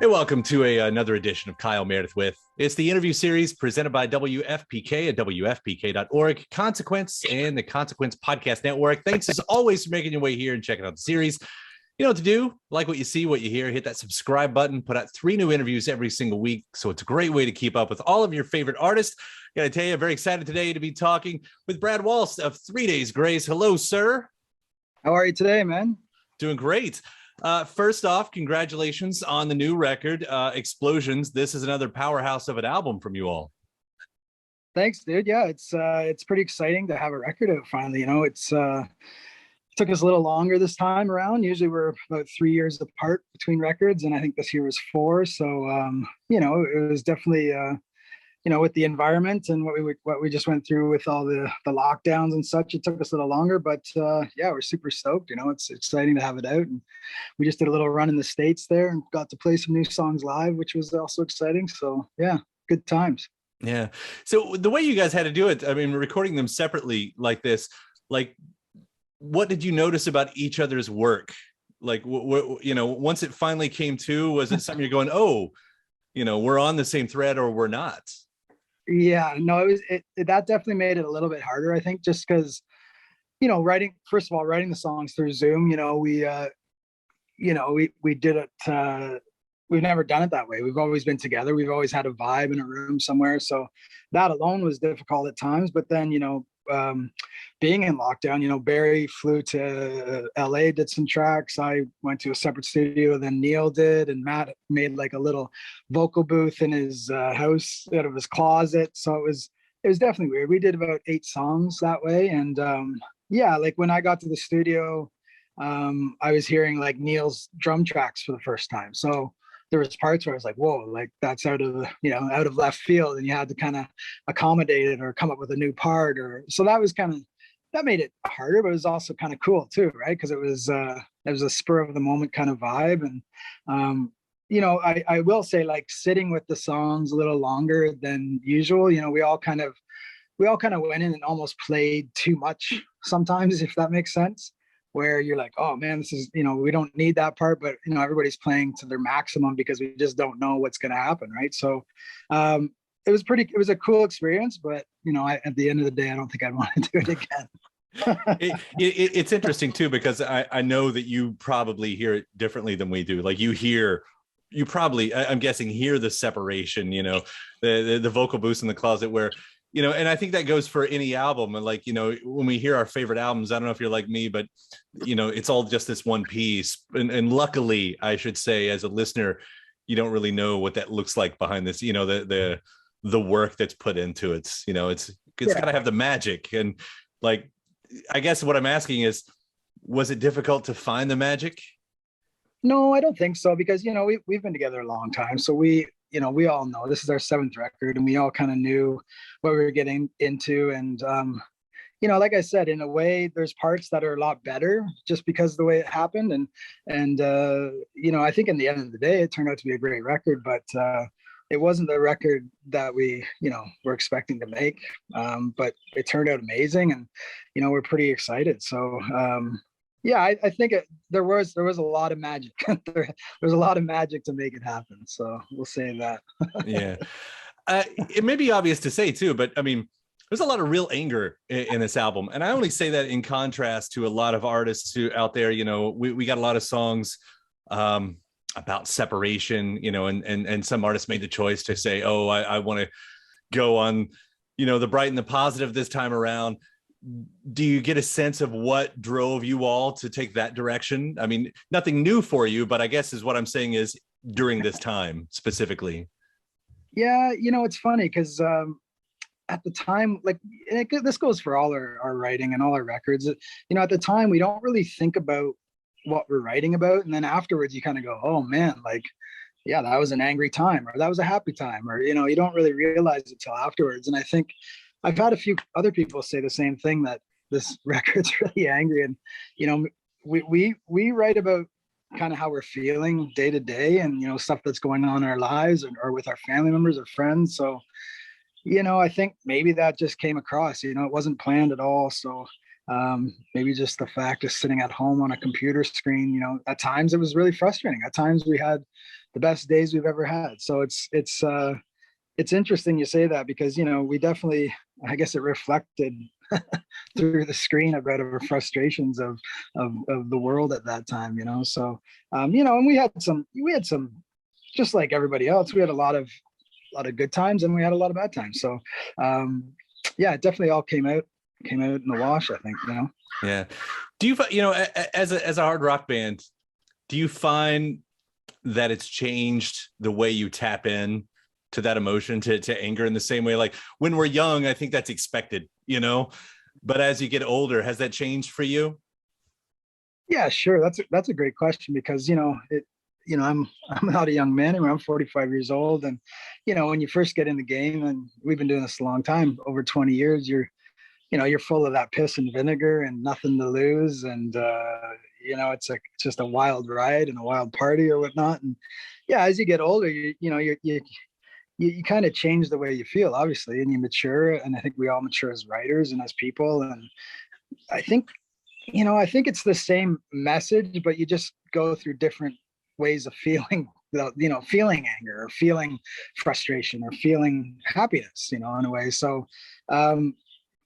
Hey, welcome to another edition of Kyle Meredith with. It's the interview series presented by WFPK at WFPK.org, Consequence, and the Consequence Podcast Network. Thanks as always for making your way here and checking out the series. You know what to do. Like what you see, what you hear. Hit that subscribe button. Put out 3 new interviews every single week. So it's a great way to keep up with all of your favorite artists. Got to tell you, I'm very excited today to be talking with Brad Walst of 3 Days Grace. Hello, sir. How are you today, man? Doing great. First off, congratulations on the new record, Explosions. This is another powerhouse of an album from you all. Thanks, dude. Yeah, it's pretty exciting to have a record out finally. You know, it took us a little longer this time around. Usually we're about 3 years apart between records, and I think this year was 4. So, you know, it was definitely, you know, with the environment and what we just went through with all the lockdowns and such, it took us a little longer, but yeah, we're super stoked. You know, it's exciting to have it out, and we just did a little run in the States there and got to play some new songs live, which was also exciting. So yeah, good times. Yeah. So the way you guys had to do it, I mean, recording them separately like this, like, what did you notice about each other's work? Like, you know, once it finally came to, was it something you're going, oh, you know, we're on the same thread or we're not? Yeah, no, that definitely made it a little bit harder, I think, just because, you know, writing the songs through Zoom, you know, we did it, we've never done it that way. We've always been together. We've always had a vibe in a room somewhere. So that alone was difficult at times. But then, you know, being in lockdown, you know, Barry flew to LA, did some tracks. I went to a separate studio, then Neil did, and Matt made like a little vocal booth in his house out of his closet. So it was definitely weird. We did about 8 songs that way. And yeah, like when I got to the studio, I was hearing like Neil's drum tracks for the first time. So there was parts where I was like, whoa, like that's out of left field, and you had to kind of accommodate it or come up with a new part, or so that made it harder, but it was also kind of cool too, right? Because it was a spur of the moment kind of vibe. And you know, I will say, like, sitting with the songs a little longer than usual, you know, we all kind of went in and almost played too much sometimes, if that makes sense, where you're like, oh man, this is, you know, we don't need that part, but you know, everybody's playing to their maximum because we just don't know what's going to happen, right? So it was a cool experience, but you know, at the end of the day, I don't think I'd want to do it again. It's interesting too, because I know that you probably hear it differently than we do. Like you probably, I'm guessing, hear the separation, you know, the vocal boost in the closet where, you know, and I think that goes for any album. And like, you know, when we hear our favorite albums, I don't know if you're like me, but you know, it's all just this one piece. And luckily, I should say, as a listener, you don't really know what that looks like behind this, you know, the work that's put into it. You know, it's got to have the magic. And like, I guess what I'm asking is, was it difficult to find the magic? No, I don't think so, because, you know, we've been together a long time. So we all know this is our 7th record, and we all kind of knew what we were getting into. And, you know, like I said, in a way, there's parts that are a lot better just because of the way it happened. And you know, I think in the end of the day, it turned out to be a great record, but it wasn't the record that we, you know, were expecting to make. But it turned out amazing, and, you know, we're pretty excited. So, yeah, I think there was a lot of magic. There was a lot of magic to make it happen. So we'll say that. Yeah. It may be obvious to say too, but I mean, there's a lot of real anger in this album. And I only say that in contrast to a lot of artists who out there, you know, we got a lot of songs about separation, you know, and some artists made the choice to say, oh, I want to go on, you know, the bright and the positive this time around. Do you get a sense of what drove you all to take that direction? I mean, nothing new for you, but I guess is what I'm saying is during this time specifically. Yeah, you know, it's funny because at the time, like, this goes for all our writing and all our records. You know, at the time, we don't really think about what we're writing about. And then afterwards, you kind of go, oh man, like, yeah, that was an angry time, or that was a happy time, or, you know, you don't really realize it till afterwards. And I think I've had a few other people say the same thing, that this record's really angry. And, you know, we write about kind of how we're feeling day to day, and, you know, stuff that's going on in our lives, or with our family members or friends. So, you know, I think maybe that just came across, you know, it wasn't planned at all. So maybe just the fact of sitting at home on a computer screen, you know, at times it was really frustrating. At times we had, the best days we've ever had. So it's interesting you say that, because, you know, we definitely, I guess it reflected through the screen about our frustrations of the world at that time, you know. So you know, and we had some, just like everybody else, we had a lot of good times and we had a lot of bad times. So yeah, it definitely all came out in the wash, I think, you know. Yeah. Do you, you know, as a hard rock band, do you find that it's changed the way you tap in to that emotion, to anger, in the same way? Like when we're young, I think that's expected, you know, but as you get older, has that changed for you? Yeah, sure. That's a great question, because, you know, you know, I'm not a young man anymore. I'm 45 years old. And, you know, when you first get in the game, and we've been doing this a long time, over 20 years, you know, you're full of that piss and vinegar and nothing to lose. And, you know, it's just a wild ride and a wild party or whatnot. And yeah, as you get older, you know, you kind of change the way you feel, obviously, and you mature. And I think we all mature as writers and as people. And I think, you know, I think it's the same message, but you just go through different ways of feeling, you know, feeling anger or feeling frustration or feeling happiness, you know, in a way. So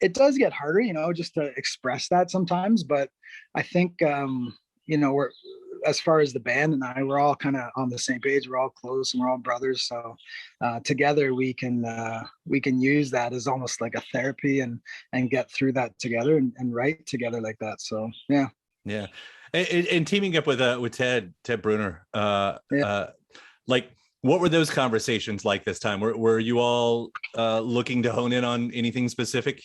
it does get harder, you know, just to express that sometimes. But I think, you know, as far as the band and I, we're all kind of on the same page. We're all close and we're all brothers. So together we can use that as almost like a therapy, and get through that together, and write together like that. So yeah. Yeah. And teaming up with Ted Bruner, Yeah. like, what were those conversations like this time? Were you all looking to hone in on anything specific?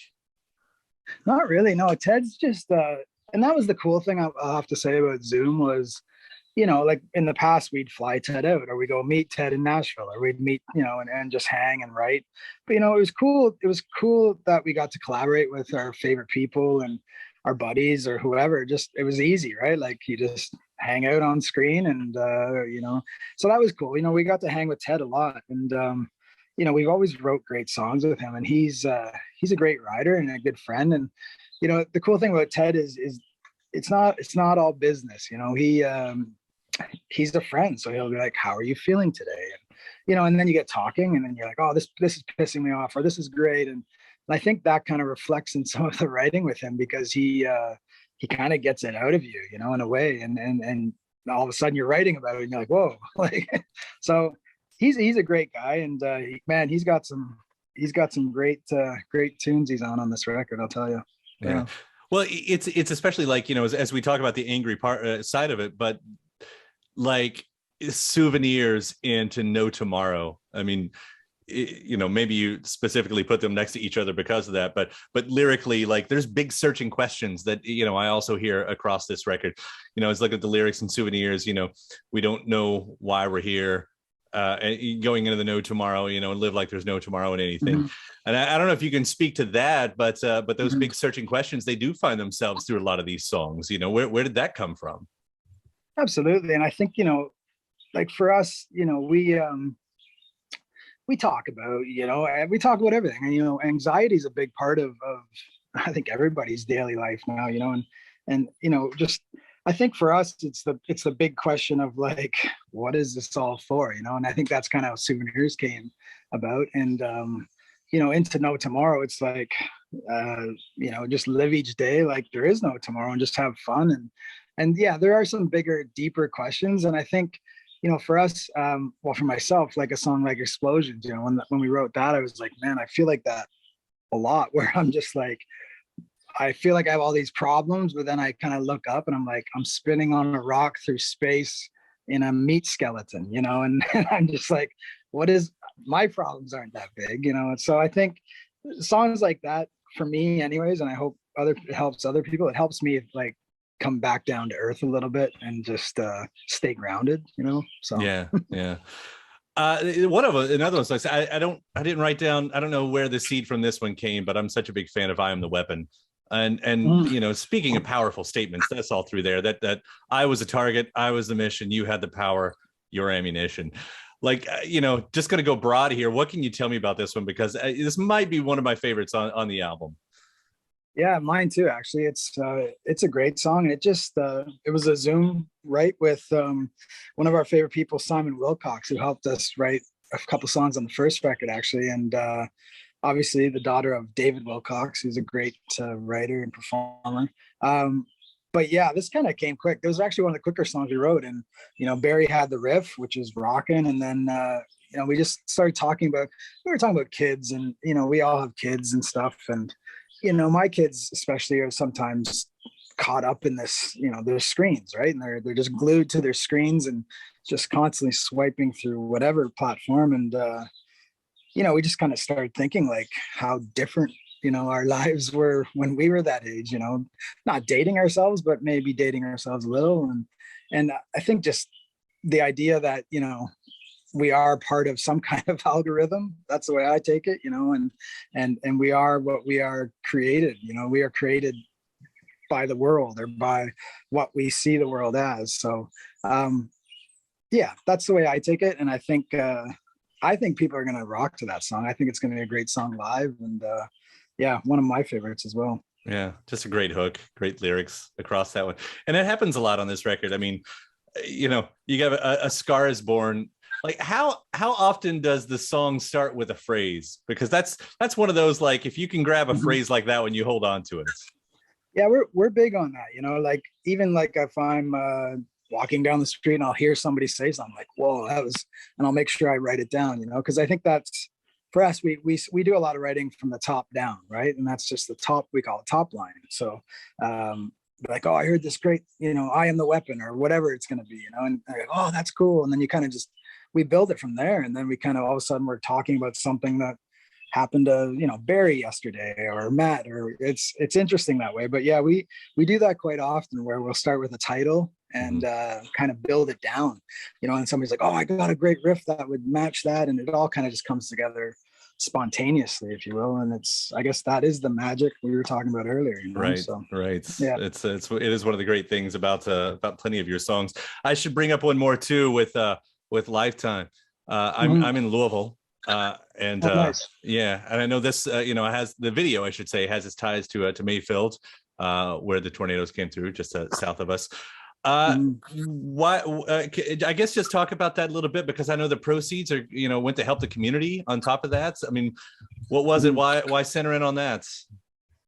Not really. No, Ted's just, and that was the cool thing I'll have to say about Zoom was, you know, like in the past, we'd fly Ted out, or we go meet Ted in Nashville, or we'd meet, you know, and just hang and write. But, you know, it was cool. It was cool that we got to collaborate with our favorite people and our buddies or whoever. Just, it was easy, right? Like you just hang out on screen, and, you know, so that was cool. You know, we got to hang with Ted a lot. And, you know, we've always wrote great songs with him, and he's a great writer and a good friend. And, you know, the cool thing about Ted is it's not all business. You know, he's a friend, so he'll be like, how are you feeling today? And, you know, and then you get talking, and then you're like, oh, this is pissing me off, or this is great. And I think that kind of reflects in some of the writing with him, because he kind of gets it out of you, you know, in a way. And all of a sudden you're writing about it, and you're like, whoa. Like, so he's a great guy. And man, he's got some great tunes he's on this record, I'll tell you. Yeah. Well, it's especially like, you know, as we talk about the angry part side of it, but like Souvenirs and To Know Tomorrow. I mean, you know, maybe you specifically put them next to each other because of that, but lyrically, like, there's big searching questions that, you know, I also hear across this record. You know, it's like at the lyrics in Souvenirs, you know, we don't know why we're here, going into the no tomorrow, you know, and live like there's no tomorrow in anything. Mm-hmm. And I don't know if you can speak to that, but those mm-hmm. big searching questions, they do find themselves through a lot of these songs. You know, where did that come from? Absolutely. And I think, you know, like for us, you know, we talk about, you know, we talk about everything. And, you know, anxiety is a big part of I think everybody's daily life now, you know, and, you know, just, I think for us, it's the big question of like, what is this all for, you know? And I think that's kind of how Souvenirs came about. And, you know, into No Tomorrow, it's like, you know, just live each day like there is no tomorrow, and just have fun. And yeah, there are some bigger, deeper questions. And I think, you know, for us, well, for myself, like a song like Explosions, you know, when we wrote that, I was like, man, I feel like that a lot, where I'm just like, I feel like I have all these problems, but then I kind of look up and I'm like, I'm spinning on a rock through space in a meat skeleton, you know, and I'm just like, my problems aren't that big, you know? And so I think songs like that, for me anyways, and I hope it helps other people, it helps me like come back down to earth a little bit and just stay grounded, you know? So yeah. Another one. So I didn't write down, I don't know where the seed from this one came, but I'm such a big fan of I Am the Weapon. And you know, speaking of powerful statements, that's all through there, that I was a target, I was the mission, you had the power, your ammunition. Like, you know, just going to go broad here. What can you tell me about this one? Because this might be one of my favorites on the album. Yeah, mine too. Actually, it's a great song, and it was a Zoom write with one of our favorite people, Simon Wilcox, who helped us write a couple songs on the first record, actually, and obviously the daughter of David Wilcox, who's a great writer and performer. But yeah, this kind of came quick. It was actually one of the quicker songs we wrote, and Barry had the riff, which is rocking, and then we just started talking about we were talking about kids, and we all have kids and stuff, and my kids especially are sometimes caught up in this, their screens, right? And they're just glued to their screens and just constantly swiping through whatever platform. And we just kind of started thinking like how different, our lives were when we were that age, not dating ourselves, but maybe dating ourselves a little. And I think just the idea that, we are part of some kind of algorithm. That's the way I take it, and we are what we are created, we are created by the world or by what we see the world as. So yeah, that's the way I take it. And I think people are going to rock to that song. I think it's going to be a great song live, and yeah, one of my favorites as well. Yeah, just a great hook, great lyrics across that one. And it happens a lot on this record. I mean, you have a Scar Is Born. Like how often does the song start with a phrase? Because that's one of those, like, if you can grab a phrase like that one, you hold on to it. Yeah, we're big on that, like even like if I'm walking down the street and I'll hear somebody say something like, whoa, and I'll make sure I write it down, because I think that's, for us, we do a lot of writing from the top down, right? And that's just the top, we call it top line. So like, oh, I heard this great, I am the weapon, or whatever it's going to be, and I go, oh, that's cool. And then you kind of just, we build it from there. And then we kind of, all of a sudden we're talking about something that happened to, Barry yesterday, or Matt, or it's interesting that way. But yeah, we do that quite often, where we'll start with a title and kind of build it down, and somebody's like, oh, I got a great riff that would match that. And it all kind of just comes together spontaneously, if you will. And I guess that is the magic we were talking about earlier, right? So, right. Yeah, it is one of the great things about plenty of your songs. I should bring up one more too with Lifetime. I'm in Louisville, and nice. yeah, and I know this has the video, I should say, has its ties to Mayfield, where the tornadoes came through just south of us. Why? I guess just talk about that a little bit, because I know the proceeds are went to help the community. On top of that, I mean, what was it? Why center in on that?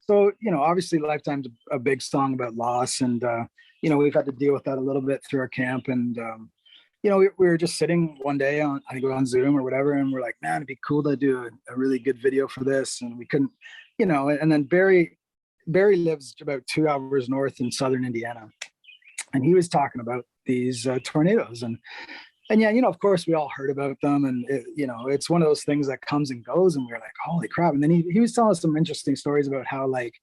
So obviously, Lifetime's a big song about loss, and we've had to deal with that a little bit through our camp. And we were just sitting one day on Zoom or whatever, and we're like, man, it'd be cool to do a really good video for this, and we couldn't, and then Barry lives about 2 hours north in southern Indiana. And he was talking about these tornadoes, and yeah, of course we all heard about them, and it's one of those things that comes and goes, and we were like, holy crap. And then he was telling us some interesting stories about how, like,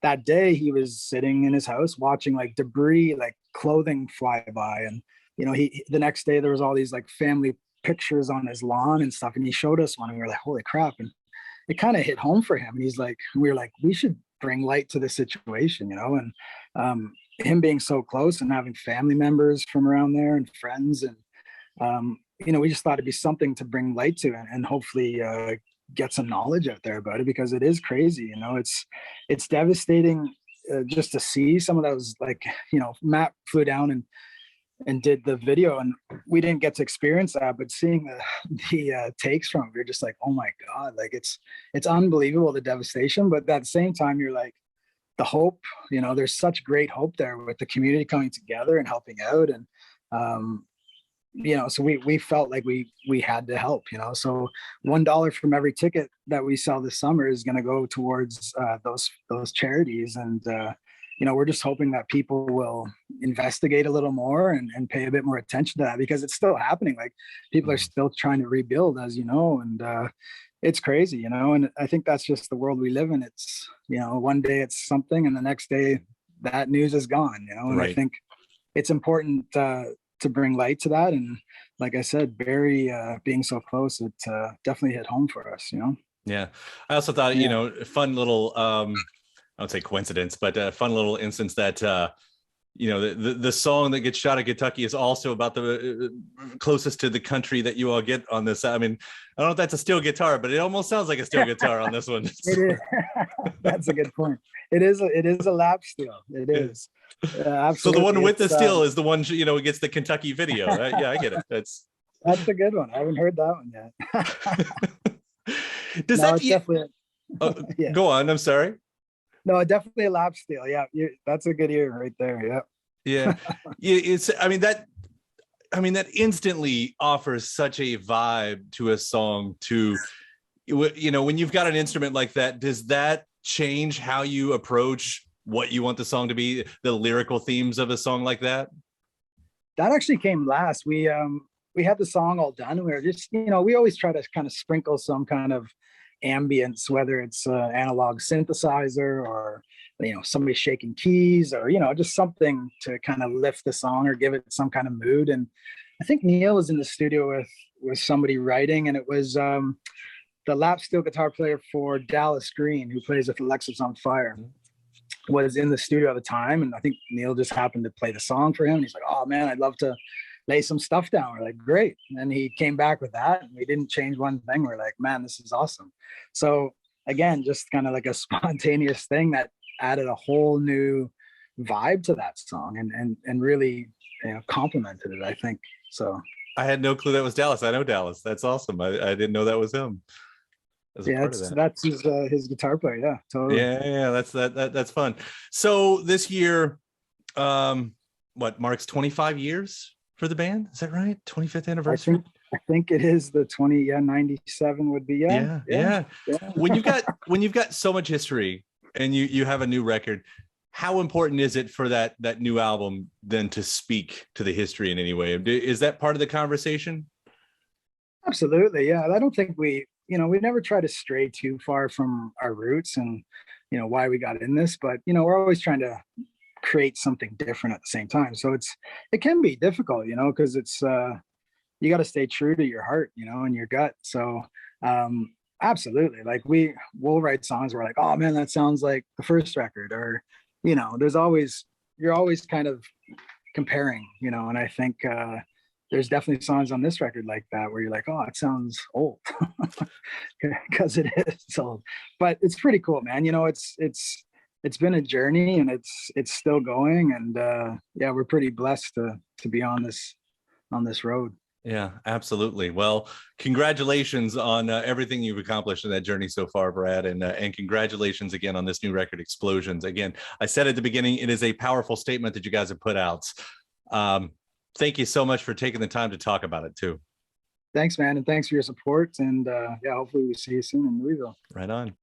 that day he was sitting in his house watching like debris, like clothing fly by, and the next day there was all these like family pictures on his lawn and stuff, and he showed us one, and we were like, holy crap. And it kind of hit home for him, and we were like, we should bring light to the situation, and him being so close and having family members from around there and friends, and we just thought it'd be something to bring light to, and hopefully get some knowledge out there about it, because it is crazy. It's devastating just to see some of those, like, Matt flew down and did the video, and we didn't get to experience that, but seeing the takes from it, you're just like, oh my God, like it's unbelievable, the devastation. But at the same time, you're like, the hope, there's such great hope there with the community coming together and helping out. And, so we felt like we had to help, so $1 from every ticket that we sell this summer is going to go towards those charities. And, we're just hoping that people will investigate a little more and pay a bit more attention to that, because it's still happening. Like, people are still trying to rebuild, as and it's crazy, and I think that's just the world we live in. It's, one day it's something, and the next day that news is gone, and right. I think it's important to bring light to that. And like I said, Barry being so close, it definitely hit home for us, Yeah. I also thought, fun little, I would say coincidence, but a fun little instance that, the song that gets shot at Kentucky is also about the closest to the country that you all get on this. I mean, I don't know if that's a steel guitar, but it almost sounds like a steel guitar on this one. It is. That's a good point. It is a lap steel. It is. So the Absolutely. one with the It's, steel is the one, you know, gets the Kentucky video. Yeah, I get it. That's that's a good one. I haven't heard that one yet. does No, that it's definitely, yeah. go on? I'm sorry. No, definitely a lap steel. Yeah, that's a good ear right there. Yeah. Yeah, it's. I mean, that instantly offers such a vibe to a song. To you know, when you've got an instrument like that, does that change how you approach what you want the song to be? The lyrical themes of a song like that. That actually came last. We had the song all done, and we were just, we always try to kind of sprinkle some kind of ambience, whether it's analog synthesizer or somebody shaking keys, or just something to kind of lift the song or give it some kind of mood. And I think Neil was in the studio with somebody writing, and it was the lap steel guitar player for Dallas Green, who plays with Alexis on Fire, was in the studio at the time. And I think Neil just happened to play the song for him. And he's like, oh man, I'd love to lay some stuff down. We're like, great. And then he came back with that, and we didn't change one thing. We're like, man, this is awesome. So again, just kind of like a spontaneous thing that added a whole new vibe to that song, and really complimented it, I think. So I had no clue that was Dallas. I know Dallas. That's awesome. I didn't know that was him. Yeah, that's his guitar player. Yeah, totally. Yeah, that's fun. So this year, what marks 25 years for the band? Is that right? 25th anniversary. I think it is the 97 would be. Yeah. When you've got so much history and you have a new record, how important is it for that new album then to speak to the history in any way? Is that part of the conversation? Absolutely. Yeah. I don't think we never try to stray too far from our roots and, why we got in this, but, we're always trying to create something different at the same time. So it can be difficult, because it's, you got to stay true to your heart, and your gut. So, absolutely. Like we'll write songs where we're like, oh man, that sounds like the first record, or, you're always kind of comparing, and I think, there's definitely songs on this record like that where you're like, oh, it sounds old, because it is old, but it's pretty cool, man. It's been a journey, and it's still going, and yeah, we're pretty blessed to be on this road. Yeah, absolutely. Well, congratulations on everything you've accomplished in that journey so far, Brad, and congratulations again on this new record, Explosions. Again, I said at the beginning, it is a powerful statement that you guys have put out. Thank you so much for taking the time to talk about it too. Thanks, man. And thanks for your support. And yeah, hopefully we see you soon in Louisville. Right on.